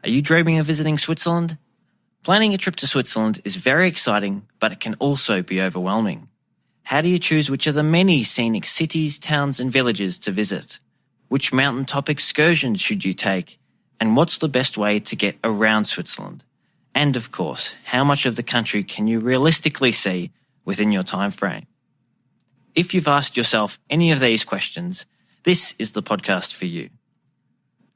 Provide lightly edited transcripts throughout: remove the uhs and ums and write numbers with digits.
Are you dreaming of visiting Switzerland? Planning a trip to Switzerland is very exciting, but it can also be overwhelming. How do you choose which of the many scenic cities, towns and villages to visit? Which mountaintop excursions should you take? And what's the best way to get around Switzerland? And of course, how much of the country can you realistically see within your time frame? If you've asked yourself any of these questions, this is the podcast for you.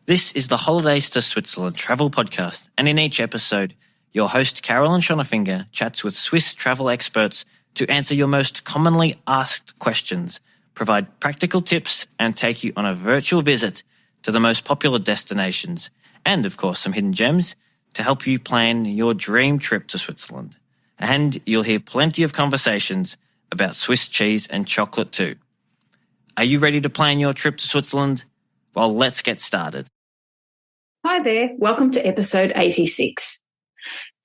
This is the Holidays to Switzerland travel podcast, and in each episode, your host Caroline Schonnefinger chats with Swiss travel experts to answer your most commonly asked questions, provide practical tips, and take you on a virtual visit to the most popular destinations, and of course some hidden gems to help you plan your dream trip to Switzerland. And you'll hear plenty of conversations about Swiss cheese and chocolate too. Are you ready to plan your trip to Switzerland? Well, let's get started. Hi there, welcome to episode 86.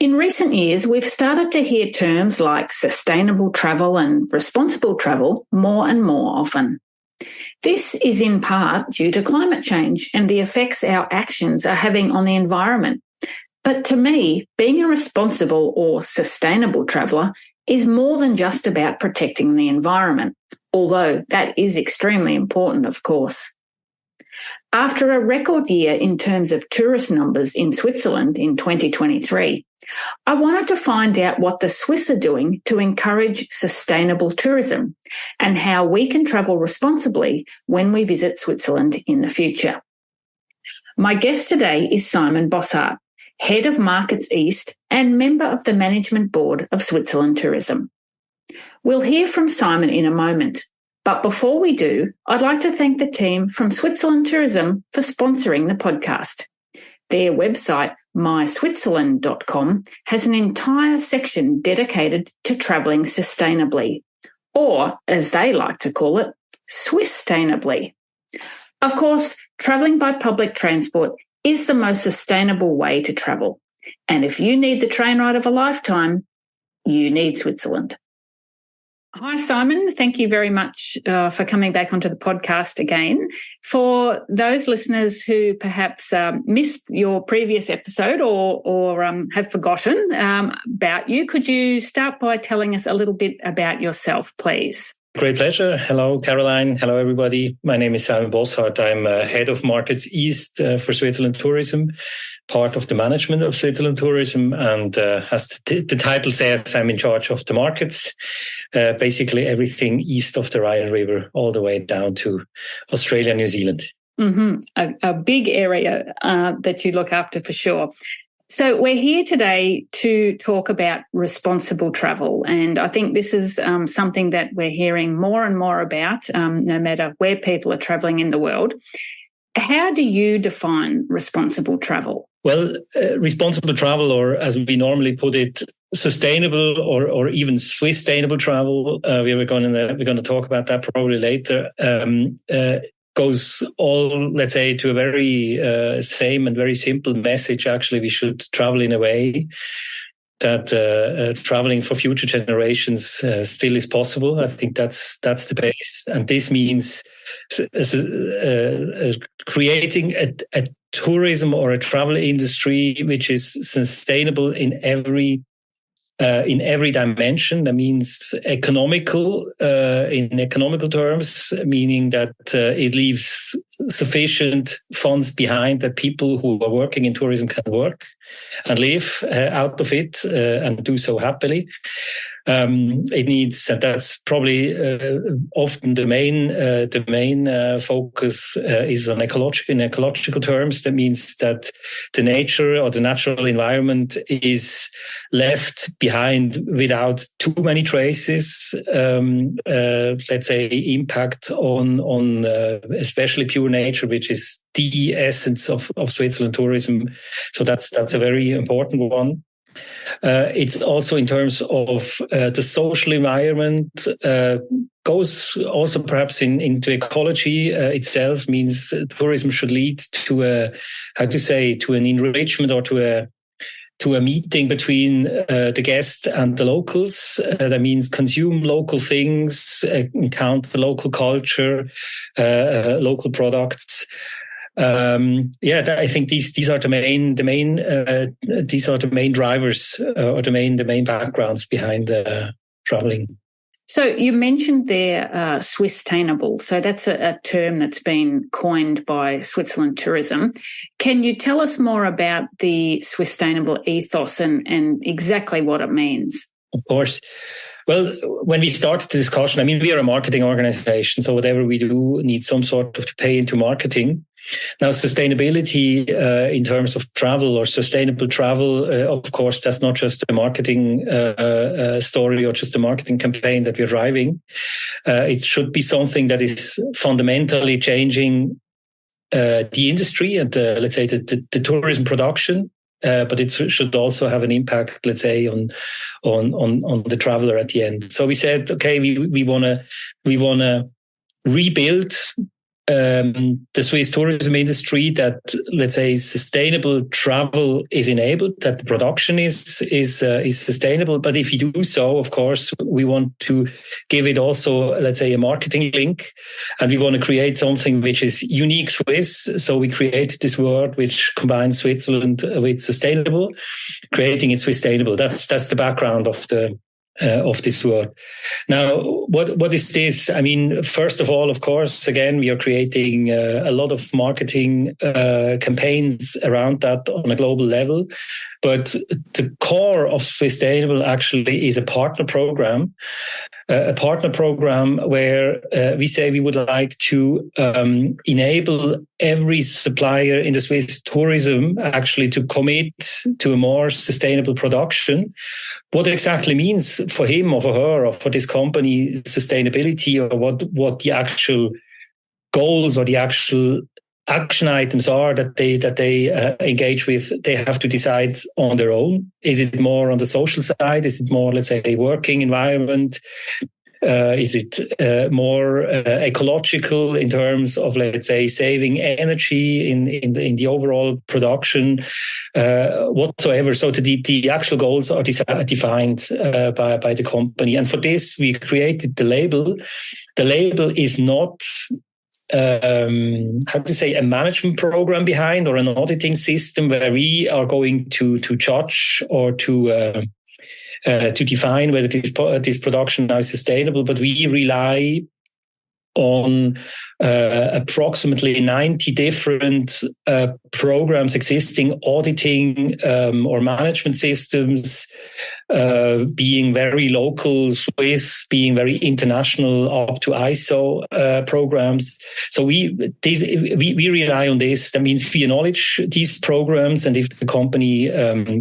In recent years, we've started to hear terms like sustainable travel and responsible travel more and more often. This is in part due to climate change and the effects our actions are having on the environment. But to me, being a responsible or sustainable traveller is more than just about protecting the environment, although that is extremely important, of course. After a record year in terms of tourist numbers in Switzerland in 2023, I wanted to find out what the Swiss are doing to encourage sustainable tourism and how we can travel responsibly when we visit Switzerland in the future. My guest today is Simon Bossart, Head of Markets East and member of the Management Board of Switzerland Tourism. We'll hear from Simon in a moment. But before we do, I'd like to thank the team from Switzerland Tourism for sponsoring the podcast. Their website, myswitzerland.com, has an entire section dedicated to travelling sustainably, or as they like to call it, Swisstainably. Of course, travelling by public transport is the most sustainable way to travel. And if you need the train ride of a lifetime, you need Switzerland. Hi, Simon. Thank you very much for coming back onto the podcast again. For those listeners who perhaps missed your previous episode or have forgotten about you, could you start by telling us a little bit about yourself, please? Great pleasure. Hello, Caroline. Hello, everybody. My name is Simon Bossart. I'm Head of Markets East for Switzerland Tourism, part of the management of Switzerland Tourism, and as the title says, I'm in charge of the markets, basically everything east of the Rhine River, all the way down to Australia, New Zealand. Mm-hmm. A big area that you look after for sure. So we're here today to talk about responsible travel, and I think this is something that we're hearing more and more about, no matter where people are travelling in the world. How do you define responsible travel? Well, responsible travel, or as we normally put it, sustainable or even Swiss-stainable travel, we're going to talk about that probably later, goes all, let's say, to a very same and very simple message. Actually, we should travel in a way that traveling for future generations still is possible. I think that's the base. And this means creating a tourism or a travel industry which is sustainable in every dimension. That means economical, in economical terms, meaning that it leaves sufficient funds behind that people who are working in tourism can work and live out of it and do so happily. It needs, and that's probably often the main focus is on ecological terms. That means that the nature or the natural environment is left behind without too many traces. Let's say impact on especially pure nature, which is the essence of Switzerland tourism. So that's a very important one. It's also in terms of the social environment, goes also perhaps into ecology itself, means tourism should lead to an enrichment or to a meeting between the guests and the locals. That means consume local things, encounter local culture, local products. I think these are the main drivers or the main backgrounds behind traveling. So you mentioned there sustainable. So that's a term that's been coined by Switzerland Tourism. Can you tell us more about the sustainable ethos and exactly what it means? Of course. Well, when we started the discussion, I mean, we are a marketing organization, so whatever we do needs some sort of to pay into marketing. Now, sustainability in terms of travel or sustainable travel, of course, that's not just a marketing story or just a marketing campaign that we're driving. It should be something that is fundamentally changing the industry and let's say the tourism production. But it should also have an impact, let's say, on the traveler at the end. So we said, okay, we wanna rebuild the Swiss tourism industry that, let's say, sustainable travel is enabled, that the production is sustainable. But if you do so, of course, we want to give it also, let's say, a marketing link, and we want to create something which is unique Swiss. So we create this word which combines Switzerland with sustainable, creating it sustainable. That's the background of this word. Now, what is this? I mean, first of all, of course, again, we are creating a lot of marketing campaigns around that on a global level. But the core of sustainable actually is a partner program where we say we would like to enable every supplier in the Swiss tourism actually to commit to a more sustainable production. What exactly means for him or for her or for this company sustainability, or what the actual goals or the actual action items are that they engage with, they have to decide on their own. Is it more on the social side? Is it more, let's say, working environment? Is it more ecological in terms of, let's say, saving energy in the overall production whatsoever? So the actual goals are defined by the company, and for this we created the label. The label is not a management program behind or an auditing system where we are going to judge or to define whether this production now is sustainable, but we rely on approximately 90 different programs existing, auditing or management systems, being very local, Swiss, being very international, up to ISO programs. So we rely on this. That means we acknowledge these programs, and if the company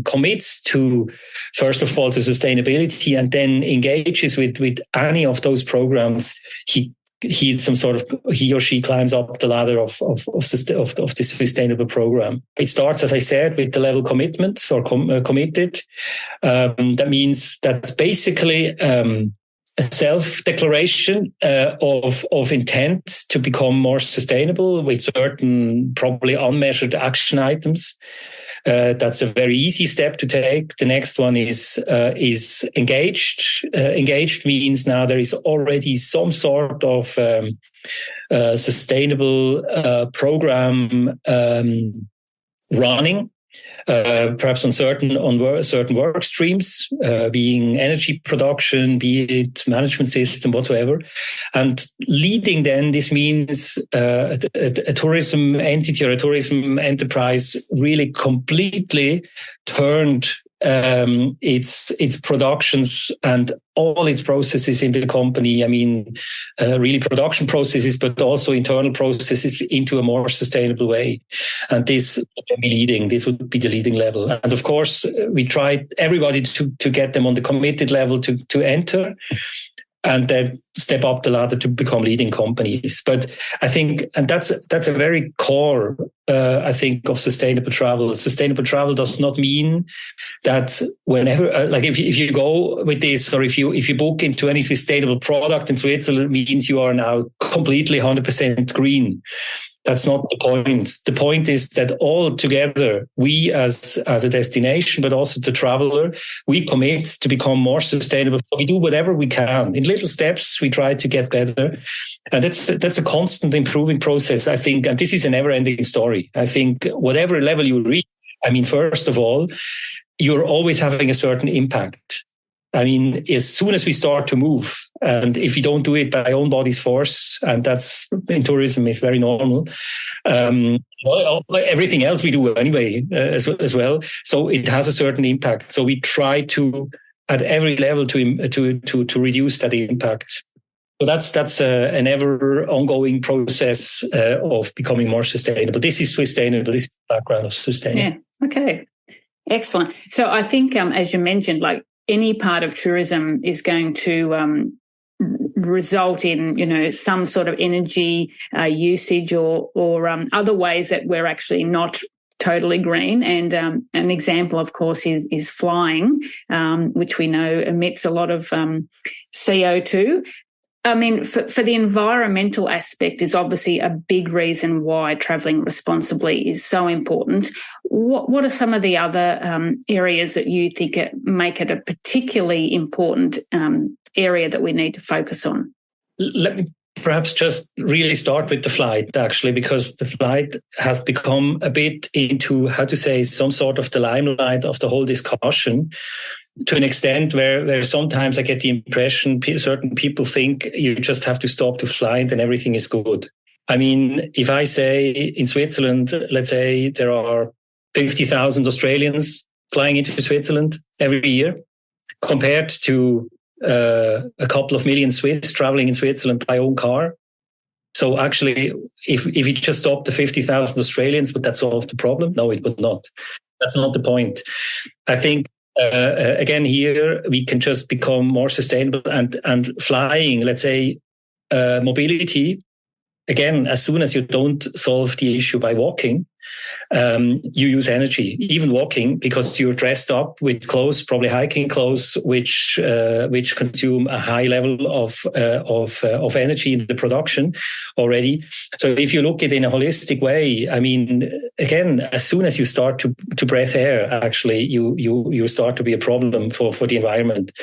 commits to, first of all, to sustainability, and then engages with any of those programs, he or she climbs up the ladder of this sustainable program. It starts, as I said, with the level commitment or committed. That means that's basically a self-declaration of intent to become more sustainable with certain probably unmeasured action items. That's a very easy step to take. The next one is engaged. Engaged means now there is already some sort of sustainable program running, perhaps on certain work streams, being energy production, be it management system, whatever. And leading then, this means a tourism entity or a tourism enterprise really completely turned its productions and all its processes in the company. I mean, really production processes, but also internal processes into a more sustainable way. And this would be leading. This would be the leading level. And of course, we tried everybody to get them on the committed level to enter, and then step up the ladder to become leading companies. But I think, and that's a very core, I think, of sustainable travel. Sustainable travel does not mean that whenever, like if you go with this, or if you book into any sustainable product in Switzerland, it means you are now completely 100% green. That's not the point. The point is that all together, we as a destination, but also the traveler, we commit to become more sustainable. So we do whatever we can. In little steps, we try to get better. And that's a constant improving process, I think. And this is a never-ending story. I think whatever level you reach, I mean, first of all, you're always having a certain impact. I mean, as soon as we start to move, and if you don't do it by own body's force, and that's in tourism is very normal, everything else we do anyway as well. So it has a certain impact. So we try to at every level to reduce that impact. So that's an ever ongoing process of becoming more sustainable. This is sustainable. This is the background of sustainable. Yeah. Okay. Excellent. So I think, as you mentioned, like, any part of tourism is going to result in, some sort of energy usage or other ways that we're actually not totally green. And an example, of course, is flying, which we know emits a lot of CO2. I mean, for the environmental aspect is obviously a big reason why travelling responsibly is so important. What are some of the other areas that you think make it a particularly important area that we need to focus on? Let me perhaps just really start with the flight, actually, because the flight has become a bit into, some sort of the limelight of the whole discussion, to an extent where sometimes I get the impression certain people think you just have to stop to fly and then everything is good. I mean, if I say in Switzerland, let's say there are 50,000 Australians flying into Switzerland every year, compared to a couple of million Swiss traveling in Switzerland by own car. So actually, if you just stop the 50,000 Australians, would that solve the problem? No, it would not. That's not the point. I think again, here we can just become more sustainable and flying, let's say, mobility. Again, as soon as you don't solve the issue by walking, you use energy, even walking, because you're dressed up with clothes, probably hiking clothes, which consume a high level of energy in the production already. So if you look at it in a holistic way, I mean, again, as soon as you start to breathe air, actually, you start to be a problem for the environment.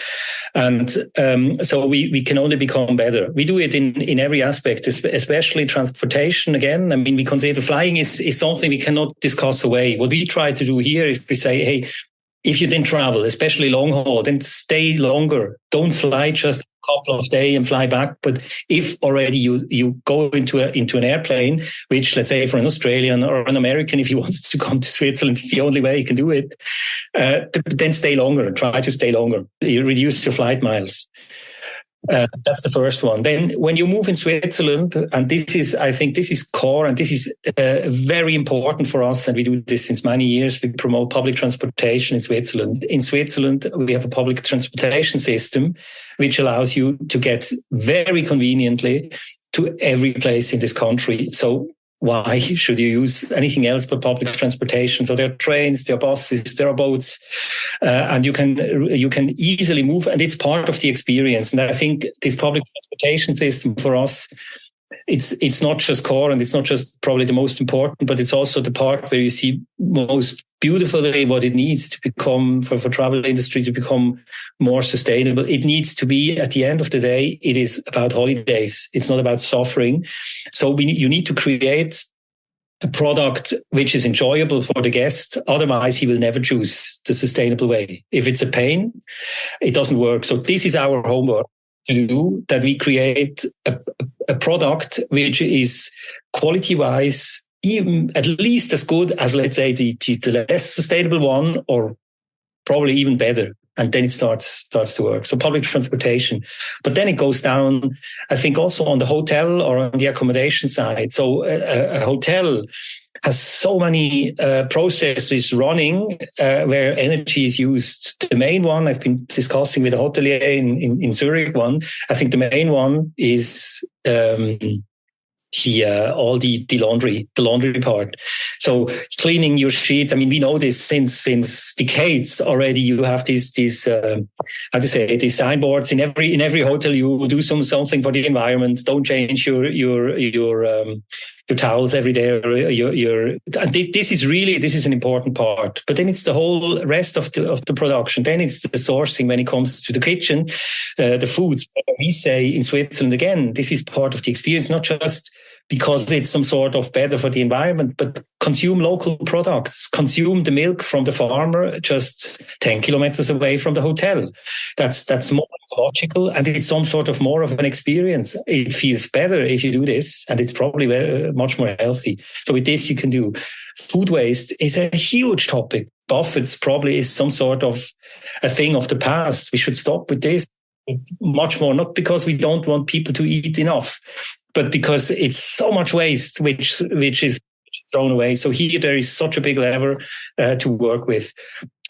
And so we can only become better. We do it in every aspect, especially transportation. Again, I mean, we consider flying is something we cannot discuss away. What we try to do here is we say, hey, if you then travel, especially long haul, then stay longer. Don't fly just a couple of days and fly back. But if already you go into an airplane, which, let's say, for an Australian or an American, if he wants to come to Switzerland, it's the only way he can do it. Then stay longer. Try to stay longer. You reduce your flight miles. That's the first one. Then when you move in Switzerland, and I think this is core, and this is very important for us, and we do this since many years. We promote public transportation in Switzerland. In Switzerland, we have a public transportation system which allows you to get very conveniently to every place in this country. So why should you use anything else but public transportation? So there are trains, there are buses, there are boats, and you can easily move, and it's part of the experience. And I think this public transportation system for us, it's not just core, and it's not just probably the most important, but it's also the part where you see most beautifully what it needs to become for travel industry to become more sustainable. It needs to be, at the end of the day, it is about holidays. It's not about suffering. So you need to create a product which is enjoyable for the guest. Otherwise, he will never choose the sustainable way. If it's a pain, it doesn't work. So this is our homework to do, that we create a product which is quality-wise even at least as good as, let's say, the less sustainable one, or probably even better. And then it starts to work. So public transportation. But then it goes down, I think, also on the hotel or on the accommodation side. So a hotel has so many processes running where energy is used. The main one I've been discussing with a hotelier in Zurich one, I think the main one is the all the laundry part. So cleaning your sheets. I mean, we know this since decades already. You have these these signboards in every hotel. You will do something for the environment. Don't change your towels every day. And this is an important part. But then it's the whole rest of the production. Then it's the sourcing when it comes to the kitchen, the foods. We say in Switzerland again, this is part of the experience, not just because it's some sort of better for the environment, but consume local products, consume the milk from the farmer just 10 kilometers away from the hotel. That's more logical, and it's some sort of more of an experience. It feels better if you do this, and it's probably much more healthy. So with this, you can do. Food waste is a huge topic. Buffets probably is some sort of a thing of the past. We should stop with this much more, not because we don't want people to eat enough, but because it's so much waste which is thrown away. So here there is such a big lever to work with.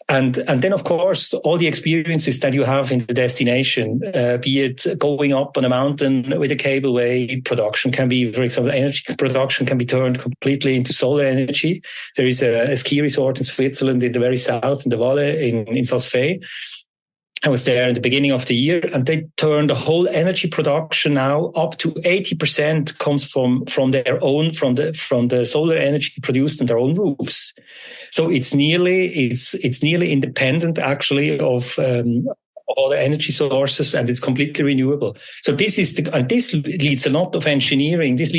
And then, of course, all the experiences that you have in the destination, be it going up on a mountain with a cableway, production can be, for example, energy production can be turned completely into solar energy. There is a ski resort in Switzerland in the very south, in the Valais, in Saas-Fee. I was there in the beginning of the year, and they turned the whole energy production now up to 80% comes from their own, from the solar energy produced in their own roofs. So it's nearly independent actually of all the energy sources, and it's completely renewable. So this leads a lot of engineering. This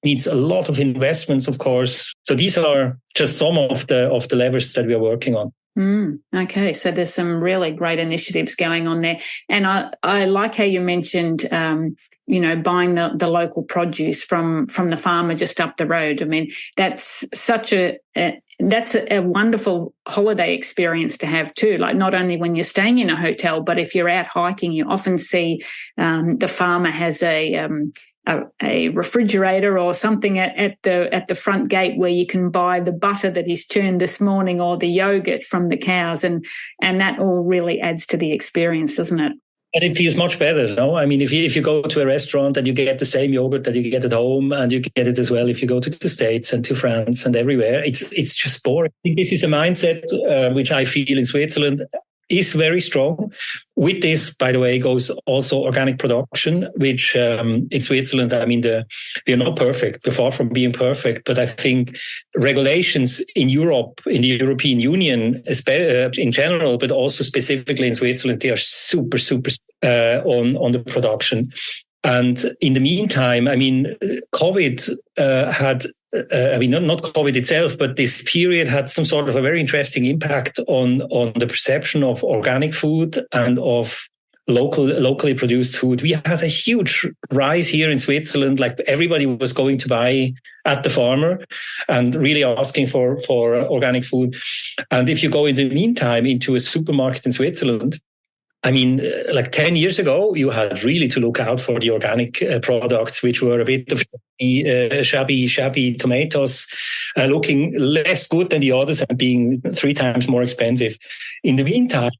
needs a lot of investments, of course. So these are just some of the levers that we are working on. Okay, so there's some really great initiatives going on there. And I like how you mentioned, buying the local produce from the farmer just up the road. I mean, that's such a wonderful holiday experience to have too. Like, not only when you're staying in a hotel, but if you're out hiking, you often see the farmer has a refrigerator or something at the front gate where you can buy the butter that he's churned this morning or the yogurt from the cows, and that all really adds to the experience, doesn't it? And it feels much better, no? I mean, if you go to a restaurant and you get the same yogurt that you get at home, and you get it as well if you go to the States and to France and everywhere, it's just boring. I think this is a mindset which I feel in Switzerland is very strong. With this, by the way, goes also organic production, which in Switzerland, I mean, we're not perfect. We're far from being perfect, but I think regulations in Europe, in the European Union, in general, but also specifically in Switzerland, they are super on the production. And in the meantime, I mean, COVID not COVID itself, but this period had some sort of a very interesting impact on the perception of organic food and of locally produced food. We had a huge rise here in Switzerland. Like, everybody was going to buy at the farmer and really asking for organic food. And if you go in the meantime into a supermarket in Switzerland, I mean, like 10 years ago, you had really to look out for the organic products, which were a bit of shabby tomatoes, looking less good than the others and being 3 times more expensive. In the meantime,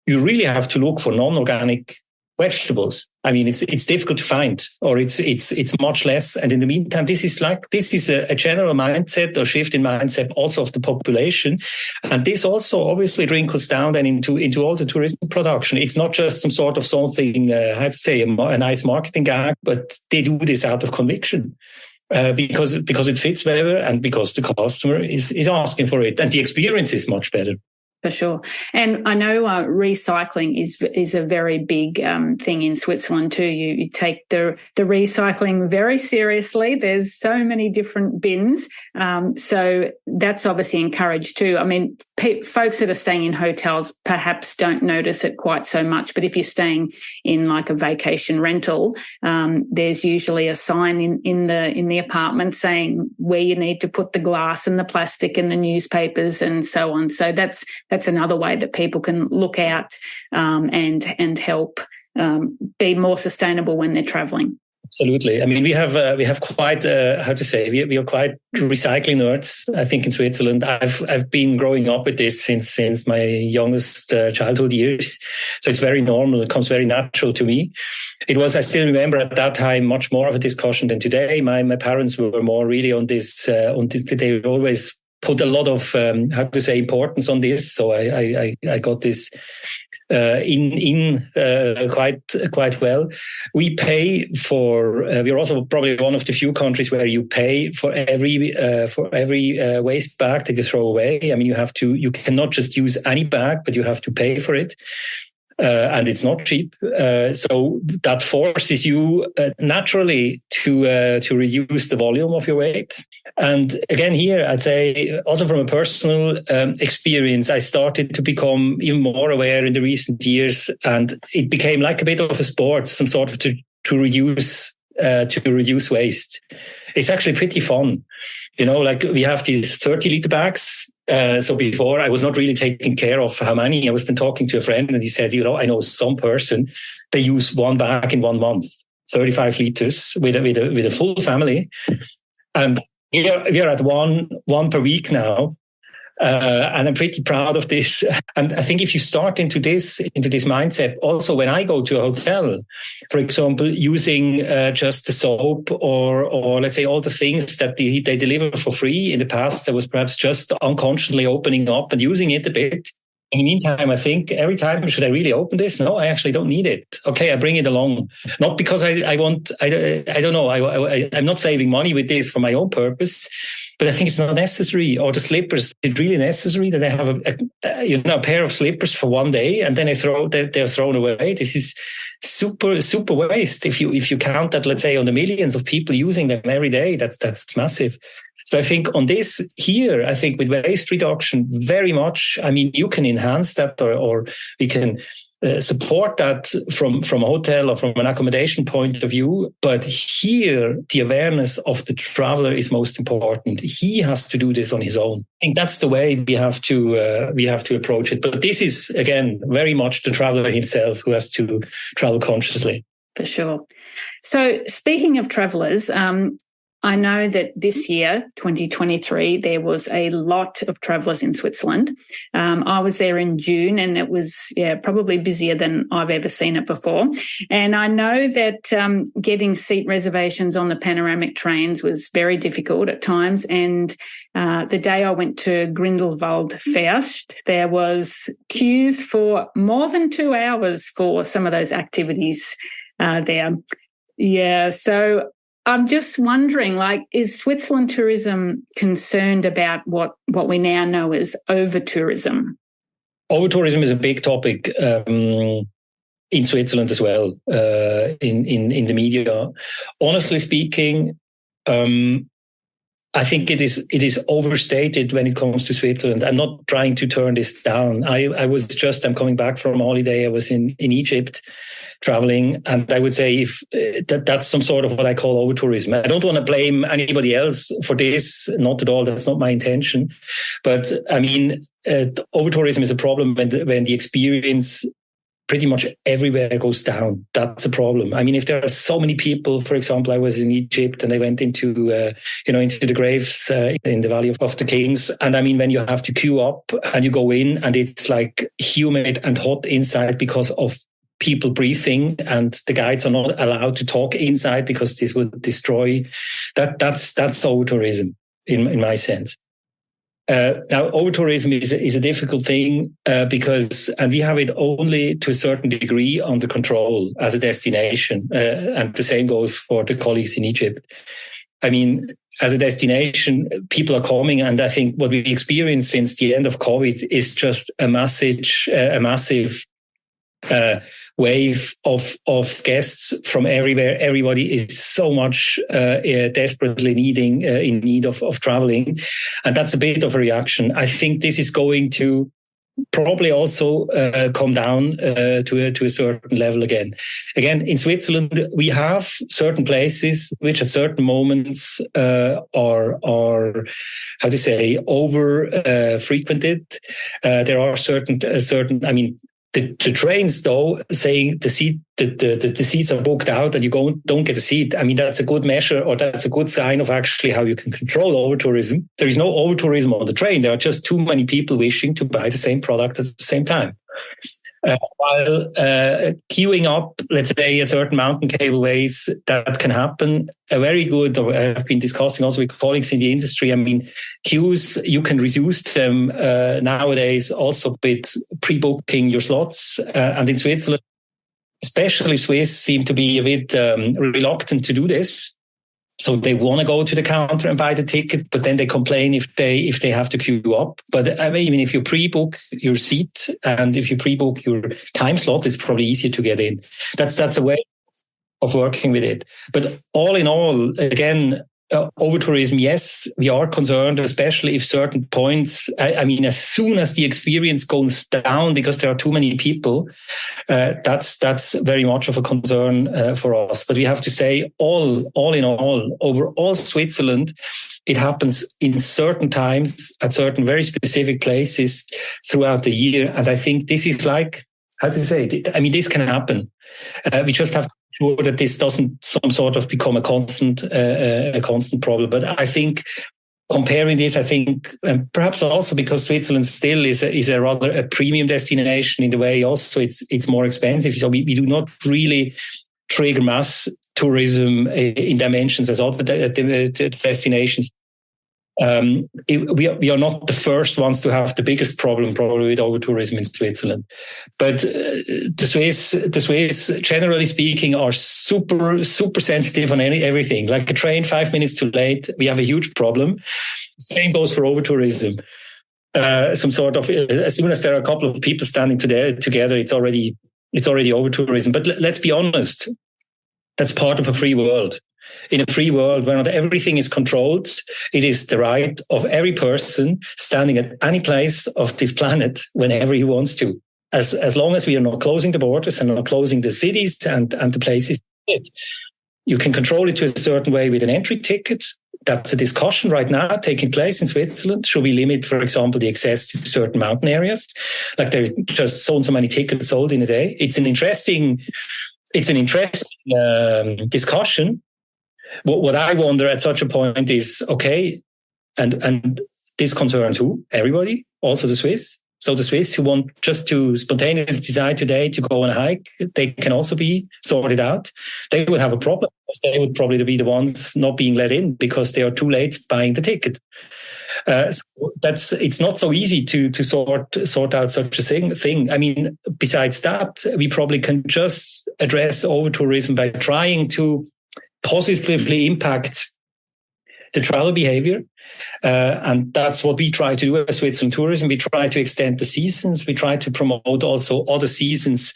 you really have to look for non-organic vegetables. I mean, it's difficult to find, or it's much less. And in the meantime, this is a general mindset or shift in mindset also of the population. And this also obviously trickles down then into all the tourism production. It's not just some sort of something, a nice marketing gag, but they do this out of conviction. Because it fits better and because the customer is asking for it, and the experience is much better. For sure. And I know recycling is a very big thing in Switzerland too. You take the recycling very seriously. There's so many different bins. So that's obviously encouraged too. I mean, folks that are staying in hotels perhaps don't notice it quite so much, but if you're staying in like a vacation rental, there's usually a sign in the apartment saying where you need to put the glass and the plastic and the newspapers and so on. So that's another way that people can look out and help be more sustainable when they're travelling. Absolutely. I mean, we have quite how to say we are quite recycling nerds. I think in Switzerland, I've been growing up with this since my youngest childhood years, so it's very normal. It comes very natural to me. It was, I still remember at that time, much more of a discussion than today. My parents were more really on this. They always put a lot of how to say importance on this. So I got this. Quite well. We pay for. We're also probably one of the few countries where you pay for every waste bag that you throw away. I mean, you cannot just use any bag, but you have to pay for it. And it's not cheap. So that forces you naturally to reduce the volume of your weight. And again, here, I'd say also from a personal experience, I started to become even more aware in the recent years, and it became like a bit of a sport, some sort of to reduce waste. It's actually pretty fun. Like we have these 30-liter bags. So before I was not really taking care of how many. I was then talking to a friend and he said, I know some person, they use one bag in 1 month, 35 liters with a full family. And we are at one per week now. And I'm pretty proud of this. And I think if you start into this mindset, also when I go to a hotel, for example, using just the soap or let's say all the things that they deliver for free. In the past, I was perhaps just unconsciously opening up and using it a bit. In the meantime, I think every time, should I really open this? No, I actually don't need it. Okay, I bring it along. Not because I don't know. I'm not saving money with this for my own purpose, but I think it's not necessary. Or the slippers, is it really necessary that I have a pair of slippers for one day and then they're thrown away? This is super waste. If you count that, let's say, on the millions of people using them every day, that's massive. So I think on this here, I think with waste reduction, very much, I mean, you can enhance that or we can support that from a hotel or from an accommodation point of view. But here, the awareness of the traveler is most important. He has to do this on his own. I think that's the way we have to approach it. But this is, again, very much the traveler himself who has to travel consciously. For sure. So speaking of travelers, I know that this year, 2023, there was a lot of travellers in Switzerland. I was there in June and it was probably busier than I've ever seen it before. And I know that getting seat reservations on the panoramic trains was very difficult at times. And the day I went to Grindelwald Fest, there was queues for more than 2 hours for some of those activities there. Yeah, so I'm just wondering, is Switzerland tourism concerned about what we now know as over-tourism? Over-tourism is a big topic in Switzerland as well, in the media. Honestly speaking, I think it is overstated when it comes to Switzerland. I'm not trying to turn this down. I'm coming back from a holiday. I was in Egypt traveling, and I would say if that's some sort of what I call over-tourism. I don't want to blame anybody else for this, not at all. That's not my intention. But I mean, over-tourism is a problem when the experience pretty much everywhere goes down. That's a problem. I mean, if there are so many people, for example, I was in Egypt and I went into the graves in the Valley of the Kings. And I mean, when you have to queue up and you go in and it's like humid and hot inside because of people breathing, and the guides are not allowed to talk inside because this would destroy that's over-tourism in my sense. Now, over-tourism is a difficult thing because we have it only to a certain degree under control as a destination. And the same goes for the colleagues in Egypt. I mean, as a destination, people are coming. And I think what we've experienced since the end of COVID is just a massive wave of guests from everywhere. Everybody is so much desperately in need of traveling, and that's a bit of a reaction. I think this is going to probably also come down to a certain level again. Again, in Switzerland, we have certain places which at certain moments are how to say over frequented. There are certain. I mean, The trains, though, saying the seats are booked out and you don't get a seat. I mean, that's a good measure, or that's a good sign of actually how you can control over-tourism. There is no over-tourism on the train. There are just too many people wishing to buy the same product at the same time. While queuing up, let's say, at certain mountain cableways, that can happen. A very good, or I've been discussing also with colleagues in the industry, I mean, queues, you can reduce them nowadays also with pre-booking your slots. And in Switzerland, especially Swiss, seem to be a bit reluctant to do this. So they want to go to the counter and buy the ticket, but then they complain if they have to queue up. But I mean, if you pre-book your seat and if you pre-book your time slot, it's probably easier to get in. That's a way of working with it. But all in all, again, over-tourism, yes, we are concerned, especially if certain points, I mean, as soon as the experience goes down because there are too many people, that's very much of a concern for us. But we have to say, all in all, over all Switzerland, it happens in certain times at certain very specific places throughout the year. And I think this is like, how to say it? I mean, this can happen. We just have to sure that this doesn't some sort of become a constant problem. But I think comparing this, I think perhaps also because Switzerland still is a rather a premium destination in the way also it's more expensive. So we do not really trigger mass tourism in dimensions as other destinations. We are not the first ones to have the biggest problem probably with over-tourism in Switzerland. But the Swiss, generally speaking, are super sensitive on everything. Like a train 5 minutes too late, we have a huge problem. Same goes for over-tourism. Some sort of, as soon as there are a couple of people standing together, it's already over-tourism. But let's be honest, that's part of a free world. In a free world where not everything is controlled, it is the right of every person standing at any place of this planet whenever he wants to. As long as we are not closing the borders and not closing the cities and the places, you can control it to a certain way with an entry ticket. That's a discussion right now taking place in Switzerland. Should we limit, for example, the access to certain mountain areas? Like there are just so many tickets sold in a day. It's an interesting discussion. What I wonder at such a point is, okay, and this concerns who? Everybody, also the Swiss. So the Swiss who want just to spontaneously decide today to go on a hike, they can also be sorted out. They would have a problem because they would probably be the ones not being let in because they are too late buying the ticket. So it's not so easy to sort out such a thing. I mean, besides that, we probably can just address over-tourism by trying to positively impact the travel behavior. And that's what we try to do at Switzerland Tourism. We try to extend the seasons. We try to promote also other seasons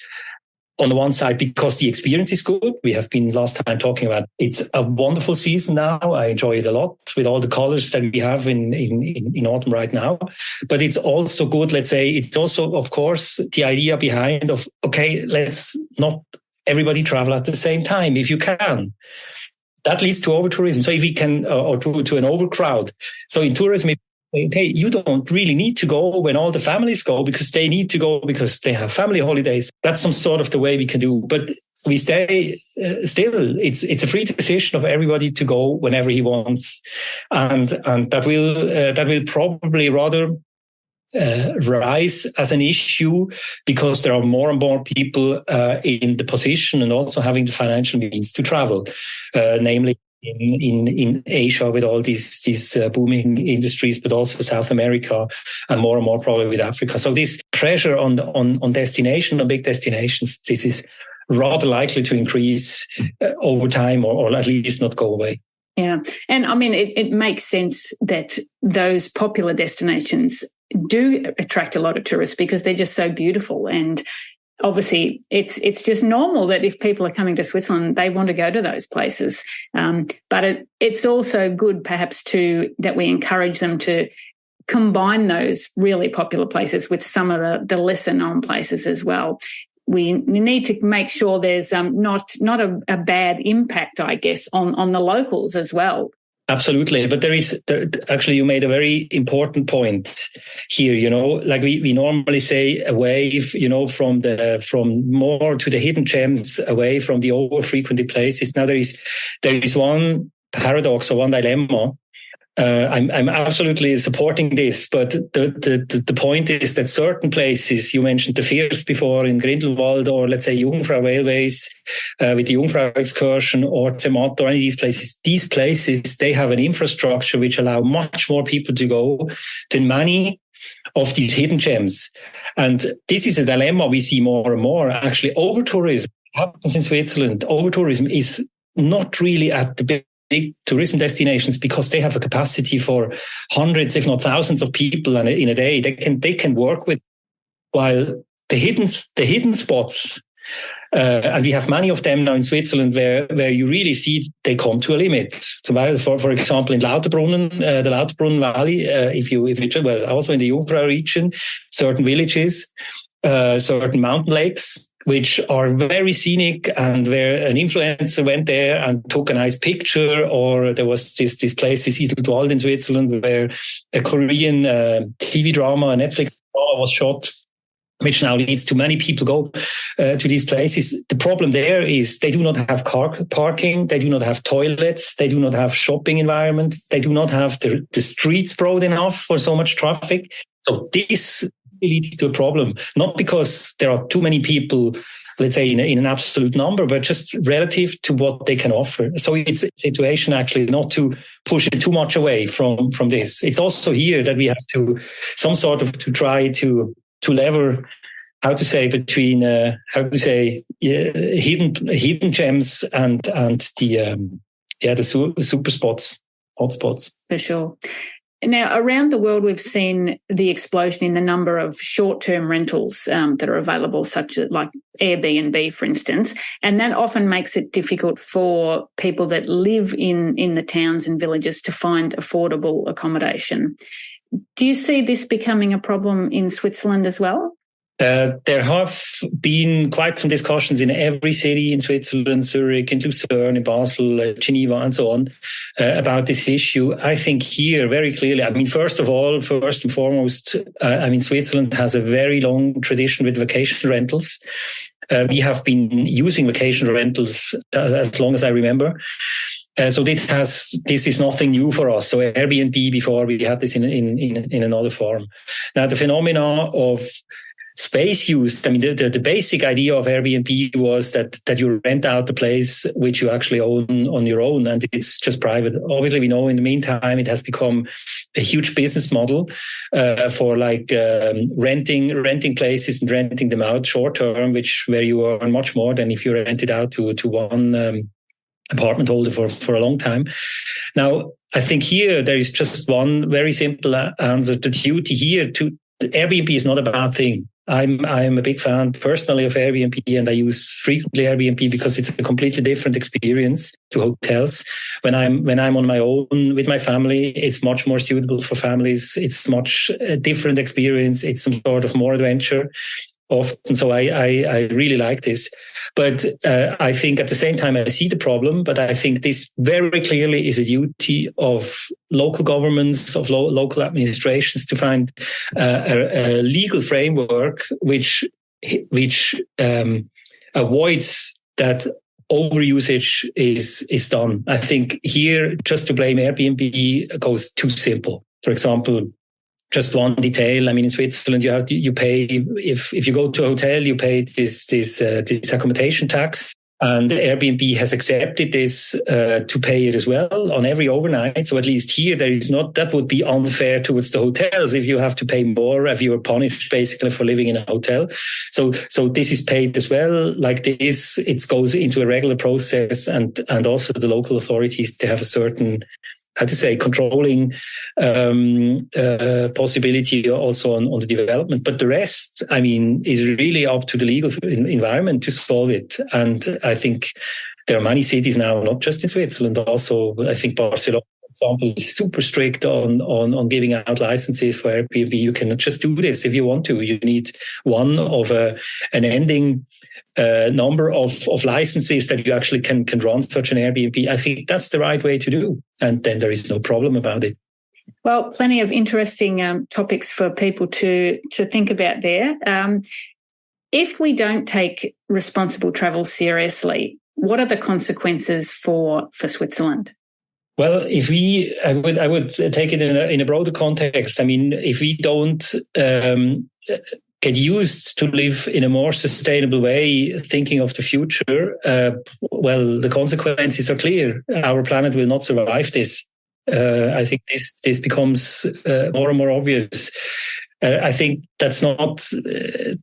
on the one side because the experience is good. We have been last time talking about it's a wonderful season now. I enjoy it a lot with all the colors that we have in autumn right now. But it's also good, let's say, it's also, of course, the idea behind of, okay, let's not everybody travel at the same time if you can. That leads to over-tourism. So if we can, or to an overcrowd. So in tourism, okay, you don't really need to go when all the families go because they need to go because they have family holidays. That's some sort of the way we can do. But we stay still. It's a free decision of everybody to go whenever he wants, and that will probably rather rise as an issue because there are more and more people in the position and also having the financial means to travel, namely in Asia with all these booming industries, but also South America and more probably with Africa. So this pressure on big destinations, this is rather likely to increase over time or at least not go away. Yeah. And I mean, it makes sense that those popular destinations do attract a lot of tourists because they're just so beautiful. And obviously it's just normal that if people are coming to Switzerland, they want to go to those places. But it's also good perhaps that we encourage them to combine those really popular places with some of the lesser known places as well. We need to make sure there's not a bad impact, I guess, on the locals as well. Absolutely. But actually, you made a very important point here, like we normally say away, from more to the hidden gems, away from the over-frequented places. Now there is one paradox or one dilemma. I'm absolutely supporting this, but the point is that certain places, you mentioned the First before in Grindelwald, or let's say Jungfrau Railways with the Jungfrau excursion, or Zermatt, or any of these places, they have an infrastructure which allow much more people to go than many of these hidden gems. And this is a dilemma we see more and more. Actually, over-tourism happens in Switzerland. Over-tourism is not really at the big tourism destinations because they have a capacity for hundreds, if not thousands of people in a day. They can work with, while the hidden spots, and we have many of them now in Switzerland where you really see they come to a limit. So, for example, in Lauterbrunnen, the Lauterbrunnen Valley, also in the Jungfrau region, certain villages, certain mountain lakes, which are very scenic, and where an influencer went there and took a nice picture, or there was this place, Iseltwald in Switzerland, where a Korean TV drama, a Netflix drama was shot, which now leads to many people go to these places. The problem there is they do not have car parking, they do not have toilets, they do not have shopping environments, they do not have the streets broad enough for so much traffic. So this leads to a problem, not because there are too many people, let's say in an absolute number, but just relative to what they can offer. So it's a situation actually not to push it too much away from this. It's also here that we have to try to lever, between hidden gems and the super spots, hotspots. For sure. Now, around the world, we've seen the explosion in the number of short-term rentals that are available, such as like Airbnb, for instance, and that often makes it difficult for people that live in the towns and villages to find affordable accommodation. Do you see this becoming a problem in Switzerland as well? There have been quite some discussions in every city in Switzerland, Zurich, in Lucerne, in Basel, Geneva, and so on, about this issue. I think here very clearly, first and foremost, Switzerland has a very long tradition with vacation rentals. We have been using vacation rentals as long as I remember. So this is nothing new for us. So Airbnb, before we had this in another form. Now the phenomena of space use, the basic idea of Airbnb was that you rent out the place which you actually own on your own, and it's just private. Obviously, we know in the meantime it has become a huge business model for renting places and renting them out short term, where you earn much more than if you rent it out to one apartment holder for a long time. Now, I think here there is just one very simple answer. The duty here Airbnb is not a bad thing. I'm a big fan personally of Airbnb, and I use frequently Airbnb because it's a completely different experience to hotels. When I'm on my own with my family, it's much more suitable for families. It's much a different experience. It's some sort of more adventure often. So I really like this. But I think at the same time, I see the problem, but I think this very clearly is a duty of local governments, of local administrations to find a legal framework which avoids that overusage is done. I think here, just to blame Airbnb goes too simple. For example, just one detail. In Switzerland, you pay if you go to a hotel, you pay this accommodation tax, and Airbnb has accepted this to pay it as well on every overnight. So at least here, there is not. That would be unfair towards the hotels if you have to pay more, if you are punished basically for living in a hotel. So this is paid as well. Like this, it goes into a regular process, and also the local authorities, they have a certain, controlling possibility also on the development. But the rest, is really up to the legal environment to solve it. And I think there are many cities now, not just in Switzerland, also I think Barcelona, example, is super strict on giving out licenses for Airbnb. You cannot just do this if you want to. You need one of an ending number of licenses that you actually can run such an Airbnb. I think that's the right way to do. And then there is no problem about it. Well, plenty of interesting topics for people to think about there. If we don't take responsible travel seriously, what are the consequences for Switzerland? Well, I would take it in a broader context. I mean, if we don't get used to live in a more sustainable way, thinking of the future, well, the consequences are clear. Our planet will not survive this. I think this becomes more and more obvious. I think that's not.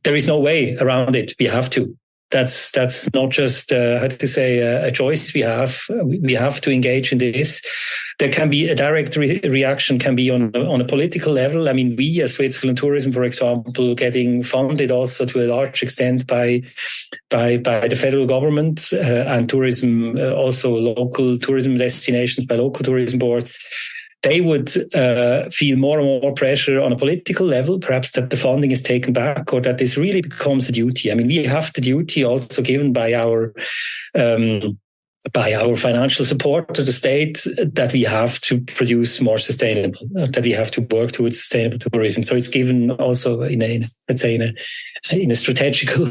There is no way around it. We have to. That's not just a choice we have. We have to engage in this. There can be a direct reaction, can be on a political level. I mean, we as Switzerland Tourism, for example, getting funded also to a large extent by the federal government and tourism, also local tourism destinations by local tourism boards. They would feel more and more pressure on a political level, perhaps that the funding is taken back or that this really becomes a duty. I mean, we have the duty also given by our financial support to the state that we have to produce more sustainable, that we have to work towards sustainable tourism. So it's given also in a strategical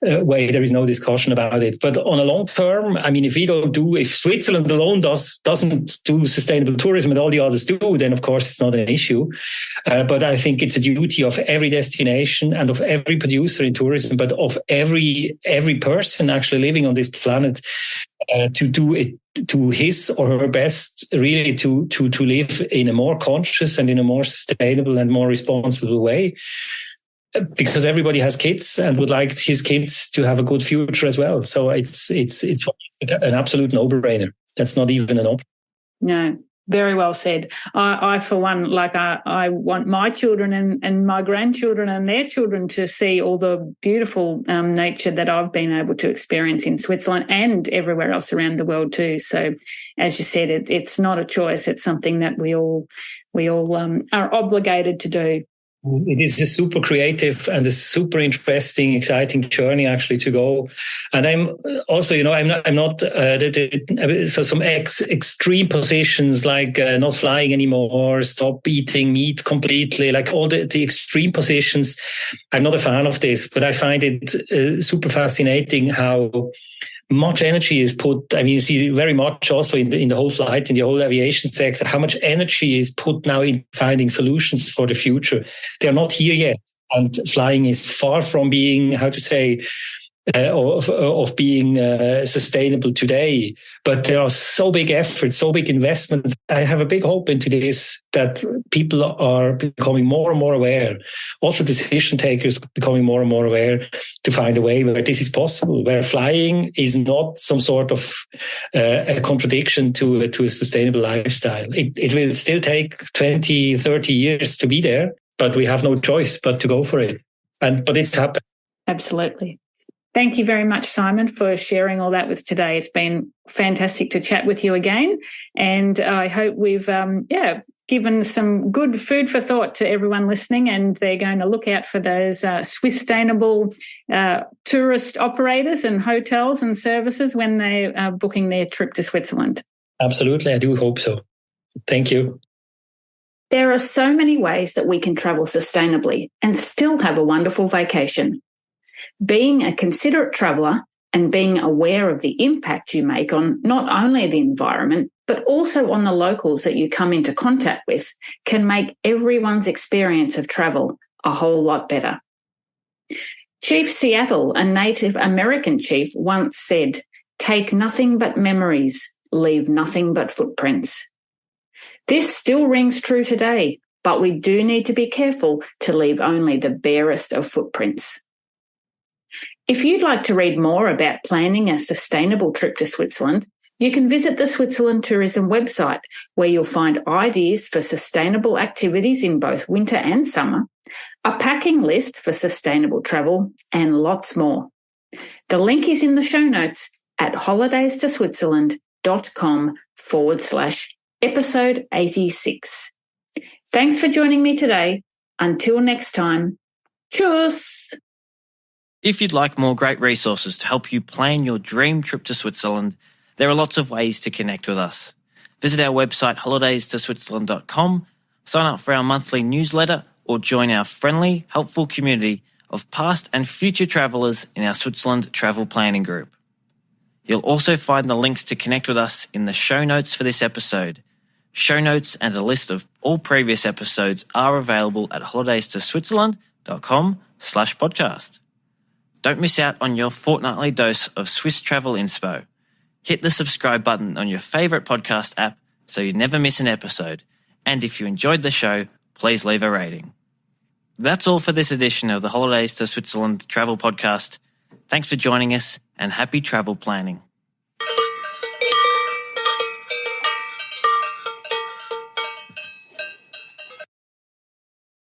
way. There is no discussion about it. But on a long term, I mean, if Switzerland alone doesn't do sustainable tourism and all the others do, then of course it's not an issue. But I think it's a duty of every destination and of every producer in tourism, but of every person actually living on this planet to do it to his or her best, really to live in a more conscious and in a more sustainable and more responsible way. Because everybody has kids and would like his kids to have a good future as well. So it's an absolute no-brainer. That's not even an option. No, very well said. I for one, I want my children and my grandchildren and their children to see all the beautiful nature that I've been able to experience in Switzerland and everywhere else around the world too. So, as you said, it's not a choice. It's something that we all are obligated to do. It is a super creative and a super interesting, exciting journey actually to go. And I'm also, I'm not so some extreme positions like not flying anymore, stop eating meat completely, like all the extreme positions. I'm not a fan of this, but I find it super fascinating how much energy is put. I mean, you see very much also in the whole flight, in the whole aviation sector, how much energy is put now in finding solutions for the future. They're not here yet. And flying is far from being, of being sustainable today. But there are so big efforts, so big investments. I have a big hope into this, that people are becoming more and more aware. Also, decision takers becoming more and more aware to find a way where this is possible, where flying is not some sort of a contradiction to a sustainable lifestyle. It will still take 20, 30 years to be there, but we have no choice but to go for it. But it's happened. Absolutely. Thank you very much, Simon, for sharing all that with today. It's been fantastic to chat with you again. And I hope we've given some good food for thought to everyone listening, and they're going to look out for those sustainable tourist operators and hotels and services when they are booking their trip to Switzerland. Absolutely. I do hope so. Thank you. There are so many ways that we can travel sustainably and still have a wonderful vacation. Being a considerate traveller and being aware of the impact you make on not only the environment, but also on the locals that you come into contact with can make everyone's experience of travel a whole lot better. Chief Seattle, a Native American chief, once said, "Take nothing but memories, leave nothing but footprints." This still rings true today, but we do need to be careful to leave only the barest of footprints. If you'd like to read more about planning a sustainable trip to Switzerland, you can visit the Switzerland Tourism website, where you'll find ideas for sustainable activities in both winter and summer, a packing list for sustainable travel, and lots more. The link is in the show notes at holidaystoswitzerland.com/episode episode 86. Thanks for joining me today. Until next time, tschüss. If you'd like more great resources to help you plan your dream trip to Switzerland, there are lots of ways to connect with us. Visit our website holidaystoswitzerland.com, sign up for our monthly newsletter, or join our friendly, helpful community of past and future travellers in our Switzerland travel planning group. You'll also find the links to connect with us in the show notes for this episode. Show notes and a list of all previous episodes are available at holidaystoswitzerland.com/podcast. Don't miss out on your fortnightly dose of Swiss travel inspo. Hit the subscribe button on your favourite podcast app so you never miss an episode. And if you enjoyed the show, please leave a rating. That's all for this edition of the Holidays to Switzerland Travel Podcast. Thanks for joining us and happy travel planning.